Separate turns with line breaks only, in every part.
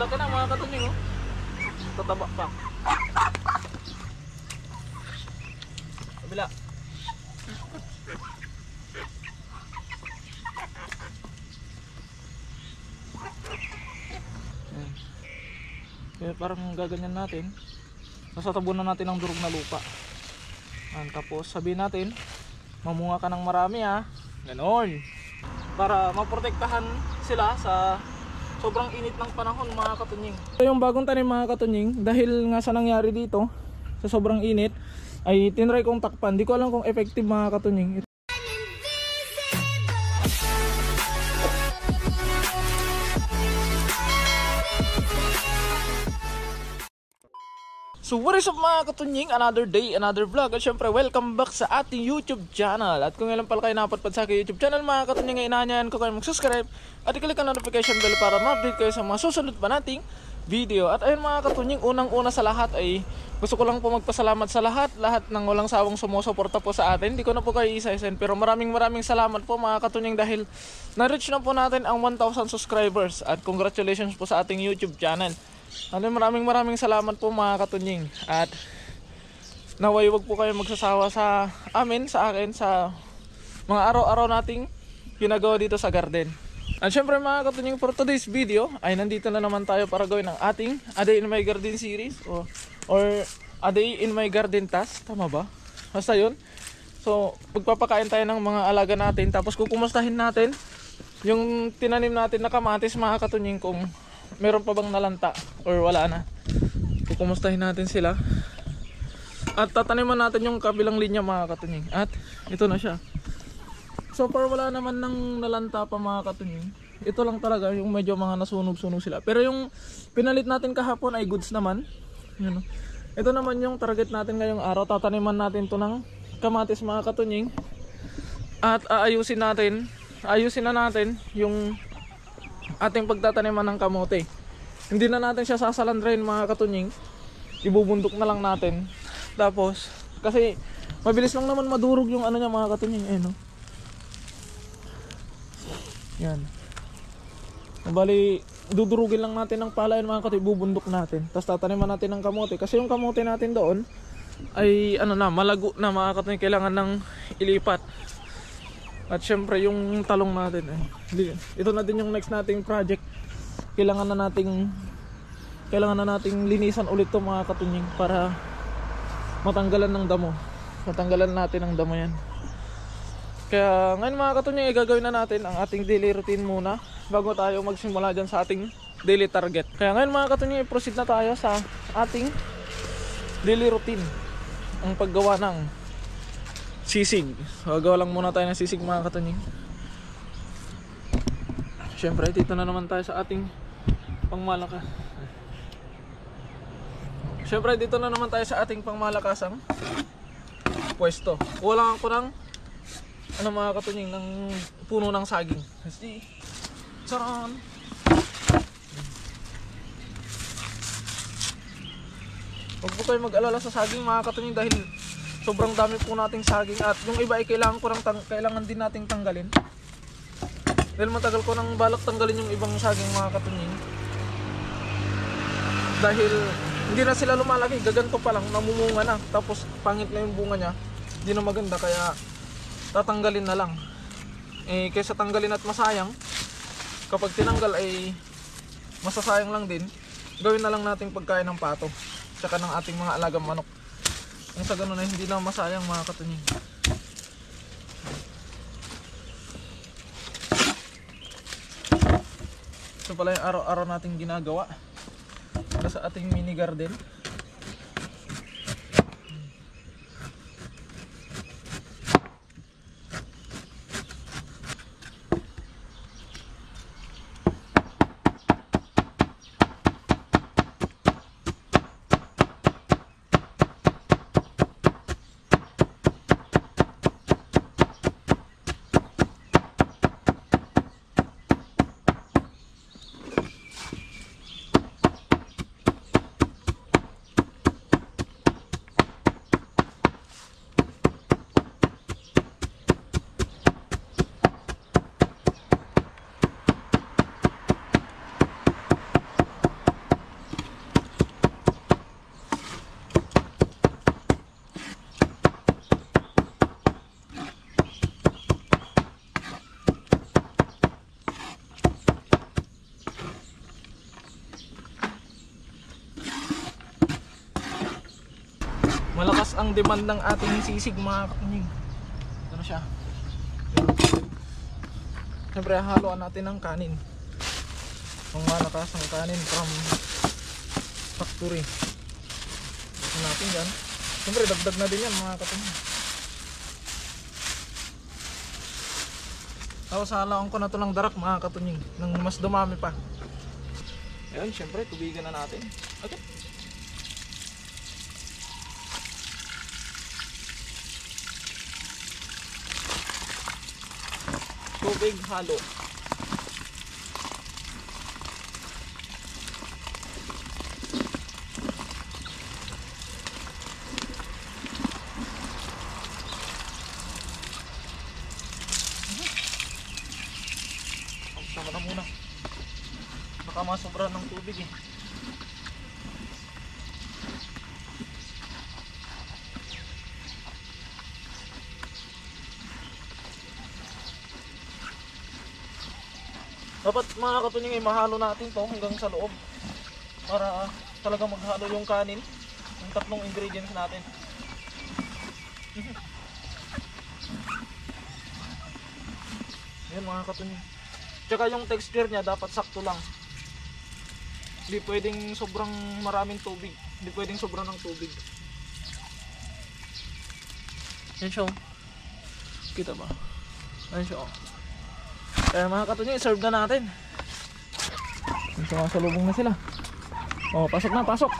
Lalaki na mga katunying oh. Tataba pa. Kabila. Kaya parang gaganyan natin. Nasatabunan natin ang durog na lupa. Tapos sabihin natin, mamunga ka ng marami ha. Ganon. Para maprotektahan sila sa sobrang init ng panahon mga katunying. Ito yung bagong tanim mga katunying. Dahil nga sa nangyari dito, sa sobrang init, ay tinry kong takpan. Di ko alam kung effective mga katunying. So what is up mga katunying, another day, another vlog. At syempre welcome back sa ating YouTube channel. At kung ilan pala kayo napadpad sa aking YouTube channel mga katunying, ay inaanyahan ko kayo mag-subscribe at i-click ang notification bell para ma-update kayo sa mga susunod pa nating video. At ayun mga katunying, unang-una sa lahat ay gusto ko lang po magpasalamat sa lahat ng walang sawang sumusuporta po sa atin. Hindi ko na po kayo isa-isahin, pero maraming salamat po mga katunying dahil na-reach na po natin ang 1,000 subscribers. At congratulations po sa ating YouTube channel. Maraming salamat po mga katunying. At naway wag po kayo magsasawa sa amin, sa akin, sa mga araw-araw nating ginagawa dito sa garden. At syempre mga katunying, for today's video ay nandito na naman tayo para gawin ang ating A Day in My Garden series or A Day in My Garden task. Tama ba? Basta yun. So magpapakain tayo ng mga alaga natin, tapos kukumustahin natin yung tinanim natin na kamatis mga katunying, kung meron pa bang nalanta or wala na. Kukumustahin natin sila. At tataniman natin yung kabilang linya mga katunying. At ito na siya. So far wala naman ng nalanta pa mga katunying. Ito lang talaga yung medyo mga nasunog-sunog sila. Pero yung pinalit natin kahapon ay goods naman. Yun. Ito naman yung target natin ngayong araw. Tataniman natin to ng kamatis mga katunying. At ayusin na natin yung ating pagtataniman ng kamote. Hindi na natin siya sasalandrain mga katunying. Ibubundok na lang natin. Tapos kasi mabilis lang naman madurog yung ano niya mga katunying. No? Yan. Bali dudurugin lang natin ng palayan mga katunying. Ibubundok natin. Tapos tataniman natin ng kamote. Kasi yung kamote natin doon ay malago na mga katunying. Kailangan ng ilipat. At syempre yung talong natin ito na din yung next nating project. Kailangan na nating linisan ulit to mga katunying para matanggalan ng damo. Matanggalan natin ang damo yan. Kaya ngayon mga katunying, gagawin na natin ang ating daily routine muna bago tayo magsimula dyan sa ating daily target. Kaya ngayon mga katunying, proceed na tayo sa ating daily routine. Ang paggawa ng sisig. Gawa lang muna tayo ng sisig mga katunying. Siyempre dito na naman tayo sa ating pangmalakasang pwesto. Kulang ako ng mga katunying, ng puno ng saging. Kasi charon. Huwag po kayo mag-alala sa saging mga katunying dahil sobrang dami po nating saging. At yung iba ay kailangan din nating tanggalin. Dahil matagal ko nang balak tanggalin yung ibang saging mga katunying. Dahil hindi na sila lumalaki, gaganto pa lang, namumunga na. Tapos pangit na yung bunga niya, hindi na maganda, kaya tatanggalin na lang. Kaysa tanggalin at masayang, kapag tinanggal ay masasayang lang din, gawin na lang nating pagkain ng pato tsaka ng ating mga alagang manok. Yung sa ganun ay hindi na masayang mga katunying. Ito pala yung araw-araw nating ginagawa para sa ating mini garden. ang demand ng ating sisig mga katunying. Ano siya? Siyempre haluan natin ng kanin. Ang malakas ng kanin from factory. Ito natin yan. Siyempre dagdag na din yan mga katunying. Tapos halaon ko na to ng darak mga katunying, nang mas dumami pa. Ayun, syempre tubigan na natin. Okay. Tubig halo. Sama na muna. Baka masobra ng tubig eh. Dapat mga katunying ay mahalo natin to hanggang sa loob para talaga maghalo yung kanin, yung tatlong ingredients natin. Yan mga katunying. Tsaka yung texture niya dapat sakto lang. Hindi pwedeng sobrang maraming tubig. Hindi pwedeng sobrang ng tubig. Yan siya. Kita ba? Yan siya. Kaya mga katunying, serve na natin. Sumasalubong na sila. Oh, pasok na, pasok.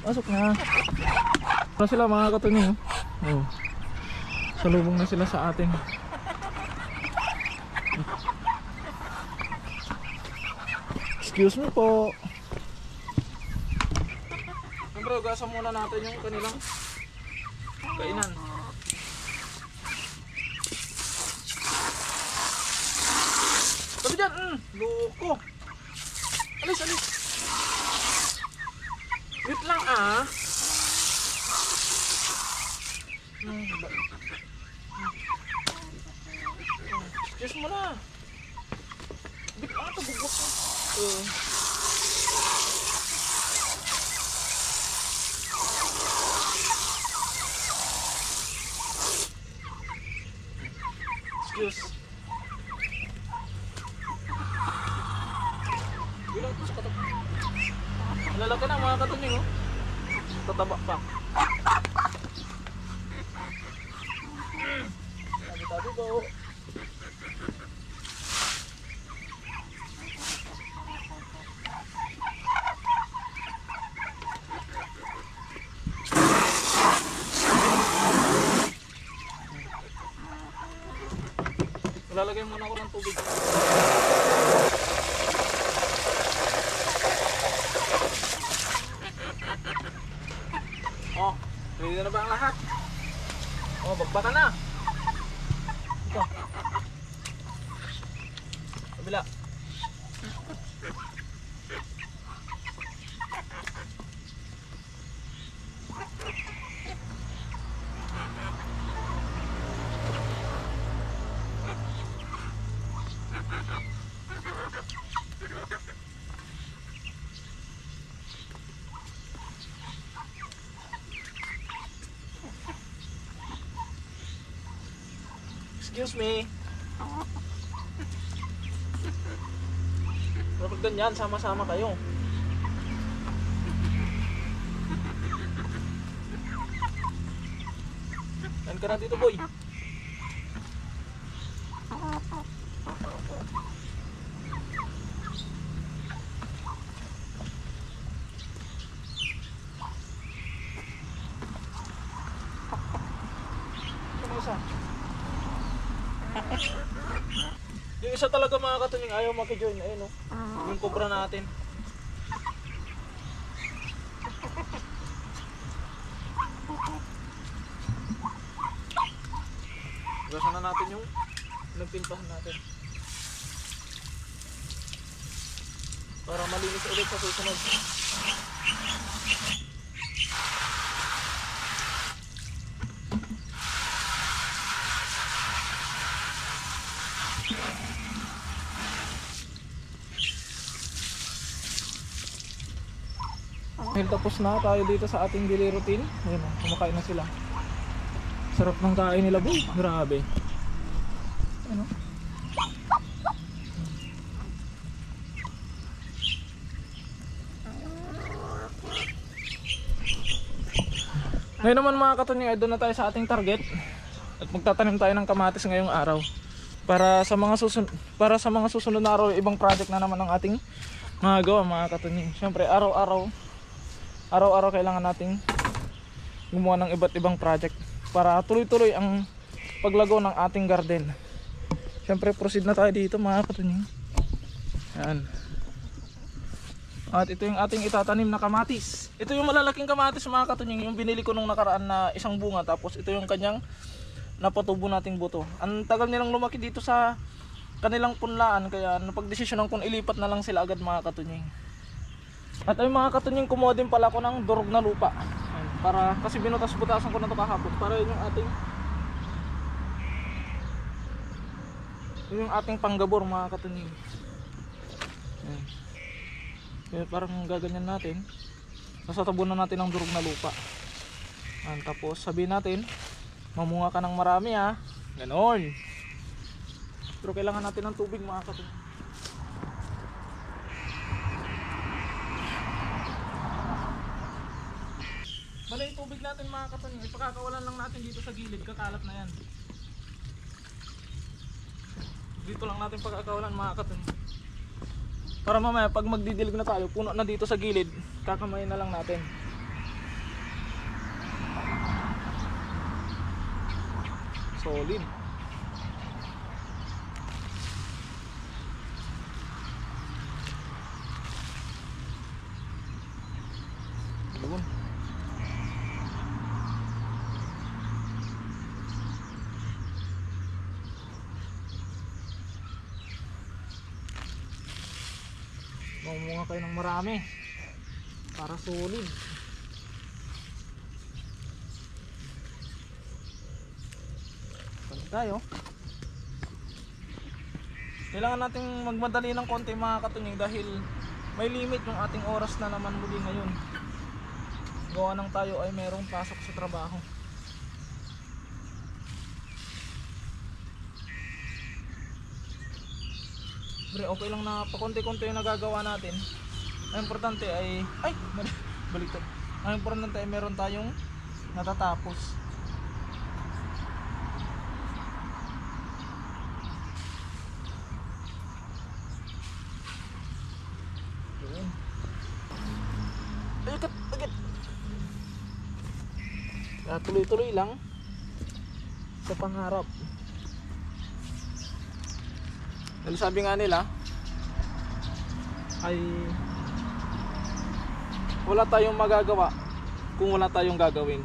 Pasok na. Pasok sila mga katunying. Oh. Salubong na sila sa atin. Excuse me po. Siyempre, ugasan muna natin yung kanilang kainan. Sabi dyan, loko. Alis, alis. Wait lang ah. Excuse mo na. Big ito, bugok mo. Excuse. Bilang ito sa kataba. Lalaki na mga katunying oh. Tataba pa. Tabi-tabi ba oh. Lalagay muna ako ng tubig. Oh, ready na ba ang lahat? Oh, bagbaka na. Ito. Kabila. Excuse me. Kapag ganyan, sama-sama kayo. Yan ka na dito, boy. Ano isa? Yung isa talaga mga katunying ayaw makijoin. Ayun o. Yung cobra natin. Gasan na natin yung nagpintahan natin. Para malinis ulit sa susunod. Dahil tapos na tayo dito sa ating daily routine. Ayun, kumakain na sila. Sarap ng kain nila, boy. Grabe. Ano? Ngayon naman mga katunying, ay doon na tayo sa ating target. At magtatanim tayo ng kamatis ngayong araw. Para sa mga susunod na araw, ibang project na naman ang ating magagawa mga katunying. Siyempre araw-araw kailangan nating gumawa ng iba't ibang project para tuloy-tuloy ang paglago ng ating garden. Siyempre proceed na tayo dito mga katunying. Yan. At ito yung ating itatanim na kamatis. Ito yung malalaking kamatis mga katunying, yung binili ko nung nakaraan na isang bunga. Tapos ito yung kanyang napatubo nating buto. Ang tagal nilang lumaki dito sa kanilang punlaan, kaya napagdesisyonan kong ilipat na lang sila agad mga katunying. At ay mga katunying, kumuha din pala ako ng durog na lupa. Ayan, para kasi binutas-butasan ko na ito kahapon. Para yun yung ating panggabor mga katunying. Ayan. Kaya parang gaganyan natin. Nasatabunan natin ang durog na lupa. Ayan, tapos sabihin natin, mamunga ka ng marami ha. Ganon. Pero kailangan natin ng tubig mga katunying. Bala yung tubig natin mga katunying, ipakakawalan lang natin dito sa gilid, kakalat na yan. Dito lang natin pagkakawalan mga katunying. Para mamaya pag magdidilig na tayo, puno na dito sa gilid, kakamayin na lang natin. Solid. Yun. Mamunga kayo ng marami para solid. Pagod tayo. Kailangan nating magmadali ng konti mga katunying dahil may limit yung ating oras na naman muli ngayon. Gawa ng tayo ay merong pasok sa trabaho. Pero okay lang na pakonti-konti yung nagagawa natin. Ang importante ay baliktad. Ang importante ay meron tayong natatapos. Yun. Agad. Kaya tuloy-tuloy lang sa pangarap. Dahil sabi nga nila ay wala tayong magagawa kung wala tayong gagawin.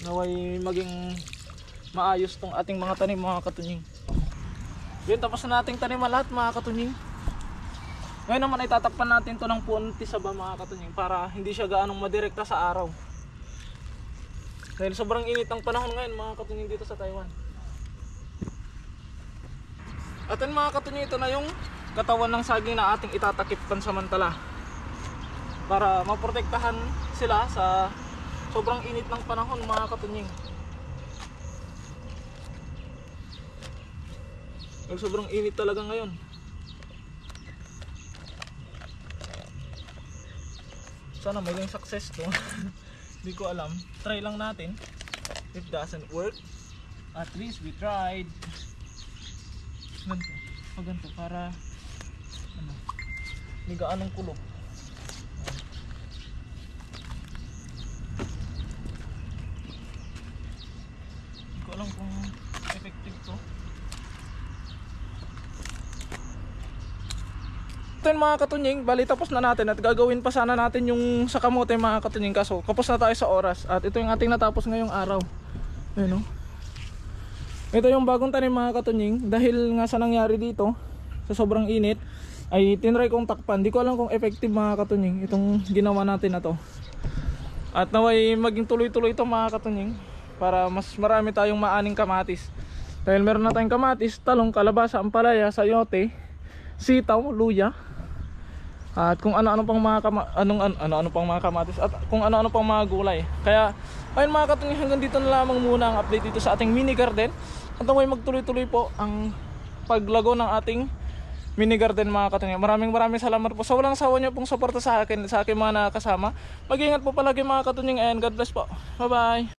Naway maging maayos tong ating mga tanim mga katunying. Yun, tapos na nating taniman lahat mga katunying. Ngayon naman ay tatakpan natin to ng punti sa ba mga katunying para hindi siya gaanong madirekta sa araw. Dahil sobrang init ang panahon ngayon mga katunying dito sa Taiwan. At yun mga katunying, ito na yung katawan ng saging na ating itatakip pansamantala para maprotektahan sila sa sobrang init ng panahon mga katunying. Sobrang init talaga ngayon. Sana may lang success to. Hindi ko alam. Try lang natin. If doesn't work, at least we tried. Ganito para hindi gaanong kulog. Hindi ko alam kung effective to. Ito mga katunying, bali tapos na natin at gagawin pa sana natin yung sa kamote mga katunying, kaso kapos na tayo sa oras. At ito yung ating natapos ngayong araw. Ayun, ito yung bagong tanim mga katunying. Dahil nga sa nangyari dito sa sobrang init, ay tinry kong takpan. Di ko alam kung effective mga katunying itong ginawa natin na to. At naway maging tuloy-tuloy ito mga katunying, para mas marami tayong maaning kamatis. Dahil meron na tayong kamatis, talong, kalabasa, ampalaya, sayote, sitaw, luya, at kung ano-ano pang mga ano-ano pang mga kamatis, at kung ano-ano pang mga gulay. Kaya ayun mga katunying, hanggang dito na lamang muna ang update dito sa ating mini garden. At naway magtuloy-tuloy po ang paglago ng ating mini garden mga katunying. Maraming salamat po sa walang sawa niyo pong suporta sa akin, sa aking mga nakasama. Mag-ingat po palagi mga katunying, and God bless po. Bye bye.